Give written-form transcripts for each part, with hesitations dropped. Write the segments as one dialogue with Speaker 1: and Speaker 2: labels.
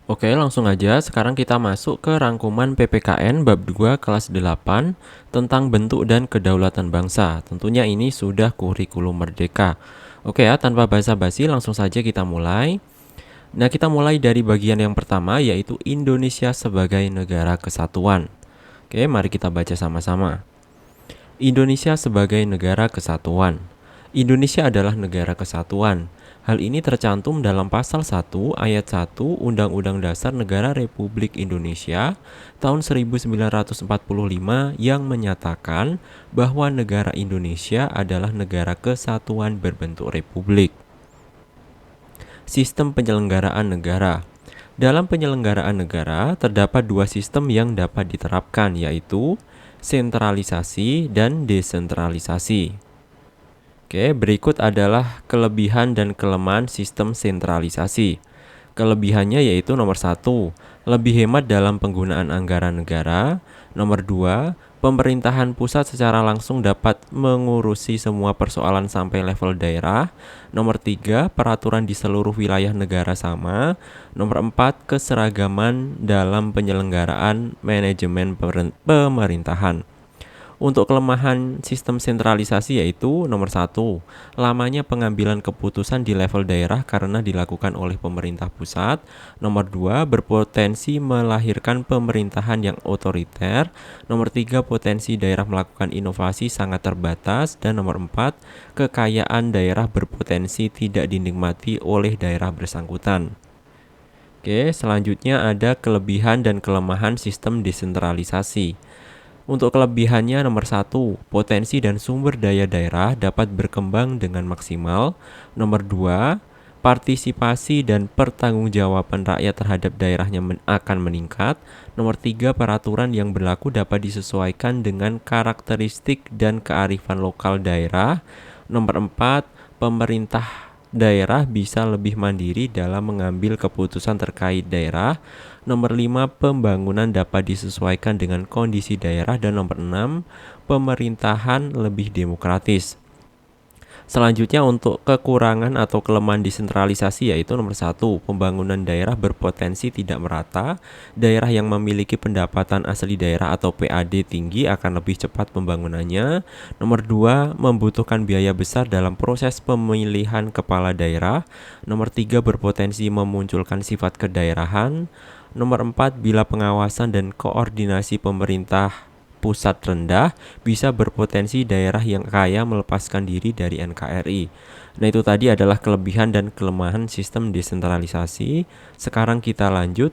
Speaker 1: Oke, langsung aja. Sekarang kita masuk ke rangkuman PPKN bab 2 kelas 8 tentang bentuk dan kedaulatan bangsa. Tentunya ini sudah kurikulum merdeka. Oke ya, tanpa basa-basi langsung saja kita mulai. Nah, kita mulai dari bagian yang pertama yaitu Indonesia sebagai negara kesatuan. Oke, mari kita baca sama-sama. Indonesia sebagai negara kesatuan. Indonesia adalah negara kesatuan. Hal ini tercantum dalam pasal 1 ayat 1 Undang-Undang Dasar Negara Republik Indonesia tahun 1945 yang menyatakan bahwa negara Indonesia adalah negara kesatuan berbentuk republik. Sistem penyelenggaraan negara. Dalam penyelenggaraan negara, terdapat dua sistem yang dapat diterapkan, yaitu sentralisasi dan desentralisasi. Oke, berikut adalah kelebihan dan kelemahan sistem sentralisasi. Kelebihannya yaitu nomor 1, lebih hemat dalam penggunaan anggaran negara. Nomor 2, pemerintahan pusat secara langsung dapat mengurusi semua persoalan sampai level daerah. Nomor 3, peraturan di seluruh wilayah negara sama. Nomor 4, keseragaman dalam penyelenggaraan manajemen pemerintahan. Untuk kelemahan sistem sentralisasi yaitu nomor 1, lamanya pengambilan keputusan di level daerah karena dilakukan oleh pemerintah pusat. Nomor 2, berpotensi melahirkan pemerintahan yang otoriter. Nomor 3, potensi daerah melakukan inovasi sangat terbatas. Dan nomor 4, kekayaan daerah berpotensi tidak dinikmati oleh daerah bersangkutan. Oke, selanjutnya ada kelebihan dan kelemahan sistem desentralisasi. Untuk kelebihannya nomor 1, potensi dan sumber daya daerah dapat berkembang dengan maksimal. Nomor 2, partisipasi dan pertanggungjawaban rakyat terhadap daerahnya akan meningkat. Nomor 3, peraturan yang berlaku dapat disesuaikan dengan karakteristik dan kearifan lokal daerah. Nomor 4, pemerintah daerah bisa lebih mandiri dalam mengambil keputusan terkait daerah. Nomor 5, pembangunan dapat disesuaikan dengan kondisi daerah. Dan nomor 6, pemerintahan lebih demokratis. Selanjutnya untuk kekurangan atau kelemahan desentralisasi yaitu nomor 1, pembangunan daerah berpotensi tidak merata. Daerah yang memiliki pendapatan asli daerah atau PAD tinggi akan lebih cepat pembangunannya. Nomor 2, membutuhkan biaya besar dalam proses pemilihan kepala daerah. Nomor 3, berpotensi memunculkan sifat kedaerahan. Nomor 4, bila pengawasan dan koordinasi pemerintah pusat rendah, bisa berpotensi daerah yang kaya melepaskan diri dari NKRI. Nah, itu tadi adalah kelebihan dan kelemahan sistem desentralisasi. Sekarang kita lanjut.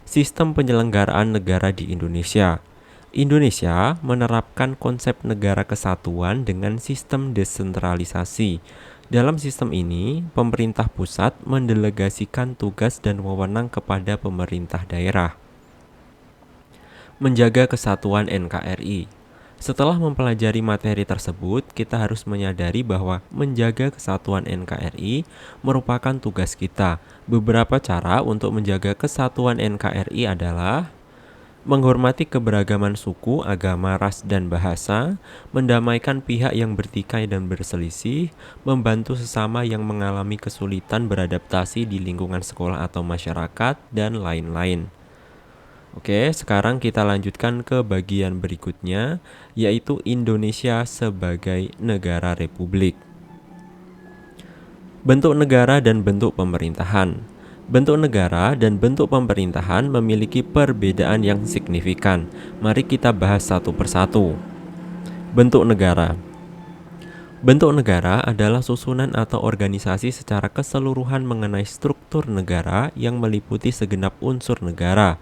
Speaker 1: Sistem penyelenggaraan negara di Indonesia. Indonesia menerapkan konsep negara kesatuan dengan sistem desentralisasi. Dalam sistem ini, pemerintah pusat mendelegasikan tugas dan wewenang kepada pemerintah daerah. Menjaga kesatuan NKRI. Setelah mempelajari materi tersebut, kita harus menyadari bahwa menjaga kesatuan NKRI merupakan tugas kita. Beberapa cara untuk menjaga kesatuan NKRI adalah menghormati keberagaman suku, agama, ras, dan bahasa, mendamaikan pihak yang bertikai dan berselisih, membantu sesama yang mengalami kesulitan beradaptasi di lingkungan sekolah atau masyarakat, dan lain-lain. Oke, sekarang kita lanjutkan ke bagian berikutnya, yaitu Indonesia sebagai negara republik. Bentuk negara dan bentuk pemerintahan. Bentuk negara dan bentuk pemerintahan memiliki perbedaan yang signifikan. Mari kita bahas satu persatu. Bentuk negara. Bentuk negara adalah susunan atau organisasi secara keseluruhan mengenai struktur negara yang meliputi segenap unsur negara.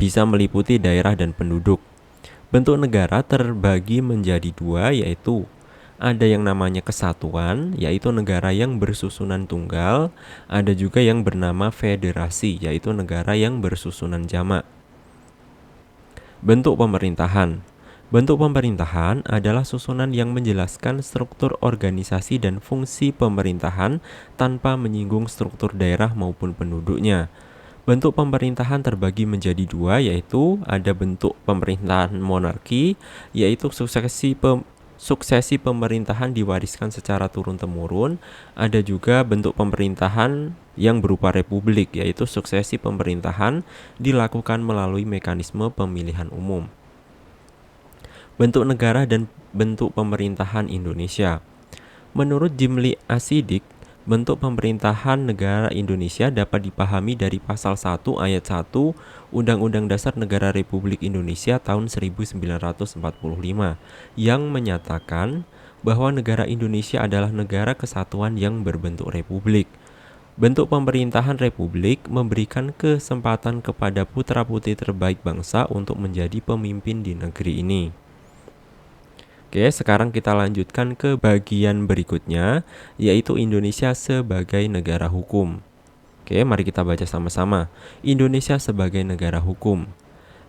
Speaker 1: Bisa meliputi daerah dan penduduk. Bentuk negara terbagi menjadi dua, yaitu ada yang namanya kesatuan, yaitu negara yang bersusunan tunggal. Ada juga yang bernama federasi, yaitu negara yang bersusunan jamak. Bentuk pemerintahan. Bentuk pemerintahan adalah susunan yang menjelaskan struktur organisasi dan fungsi pemerintahan tanpa menyinggung struktur daerah maupun penduduknya. Bentuk pemerintahan terbagi menjadi dua, yaitu ada bentuk pemerintahan monarki, yaitu suksesi pemerintahan diwariskan secara turun-temurun, ada juga bentuk pemerintahan yang berupa republik, yaitu suksesi pemerintahan dilakukan melalui mekanisme pemilihan umum. Bentuk negara dan bentuk pemerintahan Indonesia. Menurut Jimli Asidik, bentuk pemerintahan negara Indonesia dapat dipahami dari pasal 1 ayat 1 Undang-Undang Dasar Negara Republik Indonesia tahun 1945 yang menyatakan bahwa negara Indonesia adalah negara kesatuan yang berbentuk republik. Bentuk pemerintahan republik memberikan kesempatan kepada putra-putri terbaik bangsa untuk menjadi pemimpin di negeri ini. Oke, sekarang kita lanjutkan ke bagian berikutnya, yaitu Indonesia sebagai negara hukum. Oke, mari kita baca sama-sama. Indonesia sebagai negara hukum.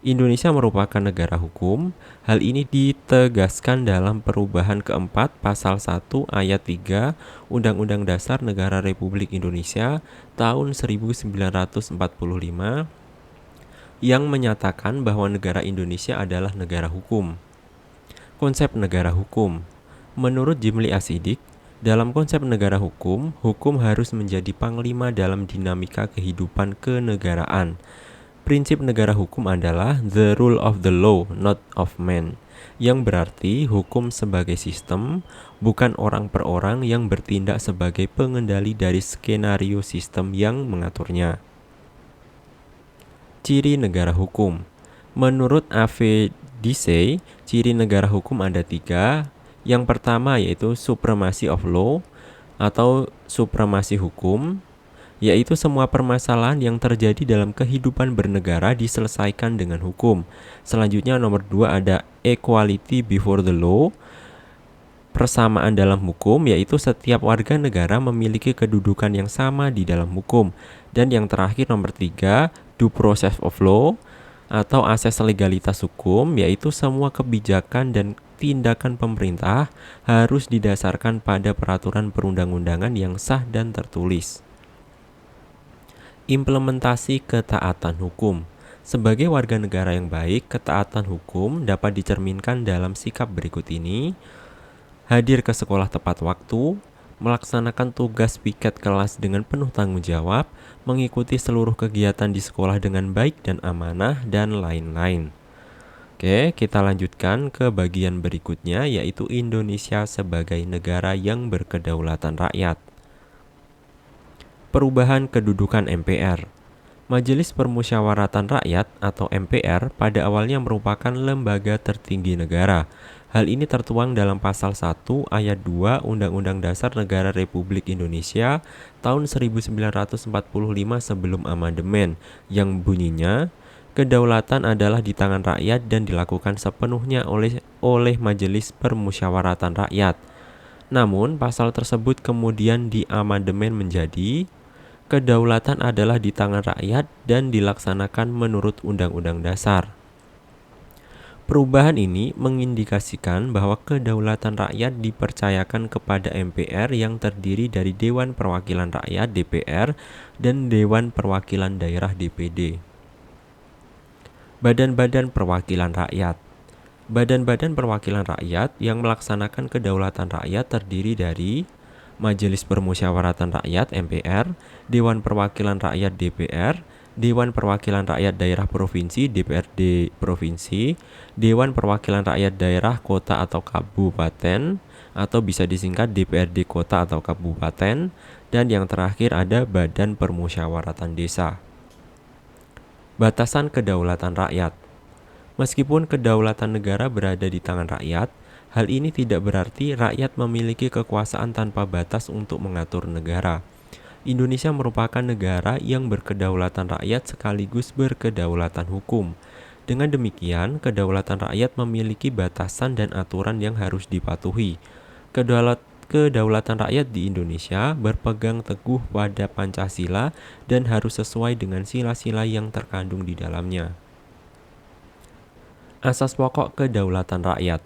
Speaker 1: Indonesia merupakan negara hukum. Hal ini ditegaskan dalam perubahan keempat pasal 1 ayat 3 Undang-Undang Dasar Negara Republik Indonesia tahun 1945 yang menyatakan bahwa negara Indonesia adalah negara hukum. Konsep negara hukum. Menurut Jimli Asidik, dalam konsep negara hukum, hukum harus menjadi panglima dalam dinamika kehidupan kenegaraan. Prinsip negara hukum adalah the rule of the law, not of man, yang berarti hukum sebagai sistem, bukan orang per orang yang bertindak sebagai pengendali dari skenario sistem yang mengaturnya. Ciri negara hukum. Menurut A.V. Dicey, ciri negara hukum ada 3. Yang pertama yaitu supremacy of law atau supremasi hukum, yaitu semua permasalahan yang terjadi dalam kehidupan bernegara diselesaikan dengan hukum. Selanjutnya nomor 2 ada equality before the law, persamaan dalam hukum, yaitu setiap warga negara memiliki kedudukan yang sama di dalam hukum. Dan yang terakhir nomor 3, due process of law atau asas legalitas hukum, yaitu semua kebijakan dan tindakan pemerintah harus didasarkan pada peraturan perundang-undangan yang sah dan tertulis. Implementasi ketaatan hukum. Sebagai warga negara yang baik, ketaatan hukum dapat dicerminkan dalam sikap berikut ini: hadir ke sekolah tepat waktu, melaksanakan tugas piket kelas dengan penuh tanggung jawab, mengikuti seluruh kegiatan di sekolah dengan baik dan amanah, dan lain-lain. Oke, kita lanjutkan ke bagian berikutnya, yaitu Indonesia sebagai negara yang berkedaulatan rakyat. Perubahan kedudukan MPR. Majelis Permusyawaratan Rakyat atau MPR pada awalnya merupakan lembaga tertinggi negara. Hal ini tertuang dalam pasal 1 ayat 2 Undang-Undang Dasar Negara Republik Indonesia tahun 1945 sebelum amandemen, yang bunyinya, kedaulatan adalah di tangan rakyat dan dilakukan sepenuhnya oleh Majelis Permusyawaratan Rakyat. Namun, pasal tersebut kemudian diamandemen menjadi, kedaulatan adalah di tangan rakyat dan dilaksanakan menurut Undang-Undang Dasar. Perubahan ini mengindikasikan bahwa kedaulatan rakyat dipercayakan kepada MPR yang terdiri dari Dewan Perwakilan Rakyat DPR dan Dewan Perwakilan Daerah DPD. Badan-badan perwakilan rakyat. Badan-badan perwakilan rakyat yang melaksanakan kedaulatan rakyat terdiri dari Majelis Permusyawaratan Rakyat MPR, Dewan Perwakilan Rakyat DPR, Dewan Perwakilan Rakyat Daerah Provinsi DPRD Provinsi, Dewan Perwakilan Rakyat Daerah Kota atau Kabupaten atau bisa disingkat DPRD Kota atau Kabupaten, dan yang terakhir ada Badan Permusyawaratan Desa. Batasan kedaulatan rakyat. Meskipun kedaulatan negara berada di tangan rakyat, hal ini tidak berarti rakyat memiliki kekuasaan tanpa batas untuk mengatur negara. Indonesia merupakan negara yang berkedaulatan rakyat sekaligus berkedaulatan hukum. Dengan demikian, kedaulatan rakyat memiliki batasan dan aturan yang harus dipatuhi. Kedaulatan rakyat di Indonesia berpegang teguh pada Pancasila dan harus sesuai dengan sila-sila yang terkandung di dalamnya. Asas pokok kedaulatan rakyat.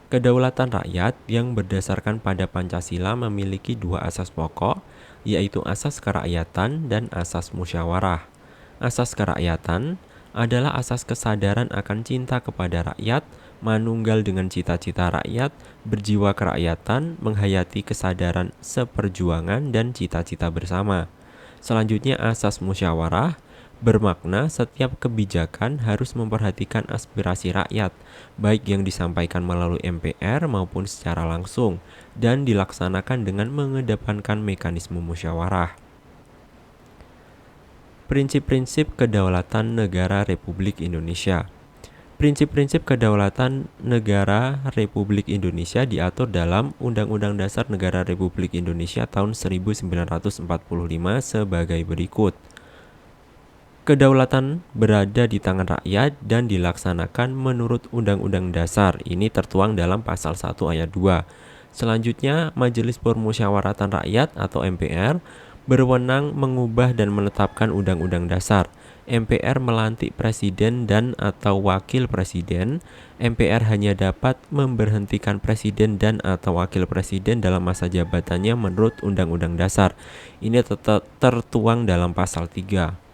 Speaker 1: Kedaulatan rakyat yang berdasarkan pada Pancasila memiliki 2 asas pokok, yaitu asas kerakyatan dan asas musyawarah. Asas kerakyatan adalah asas kesadaran akan cinta kepada rakyat, manunggal dengan cita-cita rakyat, berjiwa kerakyatan, menghayati kesadaran seperjuangan dan cita-cita bersama. Selanjutnya asas musyawarah, bermakna setiap kebijakan harus memperhatikan aspirasi rakyat, baik yang disampaikan melalui MPR maupun secara langsung, dan dilaksanakan dengan mengedepankan mekanisme musyawarah. Prinsip-prinsip kedaulatan negara Republik Indonesia. Prinsip-prinsip kedaulatan negara Republik Indonesia diatur dalam Undang-Undang Dasar Negara Republik Indonesia tahun 1945 sebagai berikut. Kedaulatan berada di tangan rakyat dan dilaksanakan menurut Undang-Undang Dasar. Ini tertuang dalam pasal 1 ayat 2. Selanjutnya, Majelis Permusyawaratan Rakyat atau MPR berwenang mengubah dan menetapkan Undang-Undang Dasar. MPR melantik presiden dan atau wakil presiden. MPR hanya dapat memberhentikan presiden dan atau wakil presiden dalam masa jabatannya menurut Undang-Undang Dasar. Ini tetap tertuang dalam pasal 3.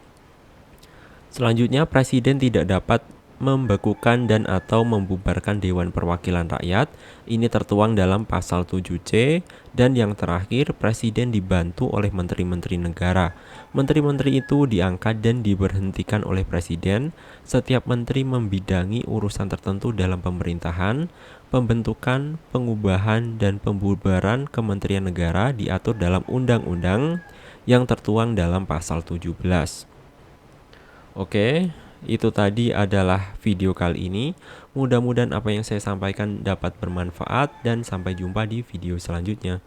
Speaker 1: Selanjutnya, presiden tidak dapat membekukan dan atau membubarkan Dewan Perwakilan Rakyat. Ini tertuang dalam pasal 7C. Dan yang terakhir, presiden dibantu oleh menteri-menteri negara. Menteri-menteri itu diangkat dan diberhentikan oleh presiden. Setiap menteri membidangi urusan tertentu dalam pemerintahan. Pembentukan, pengubahan, dan pembubaran kementerian negara diatur dalam undang-undang yang tertuang dalam pasal 17. Oke, itu tadi adalah video kali ini. Mudah-mudahan apa yang saya sampaikan dapat bermanfaat dan sampai jumpa di video selanjutnya.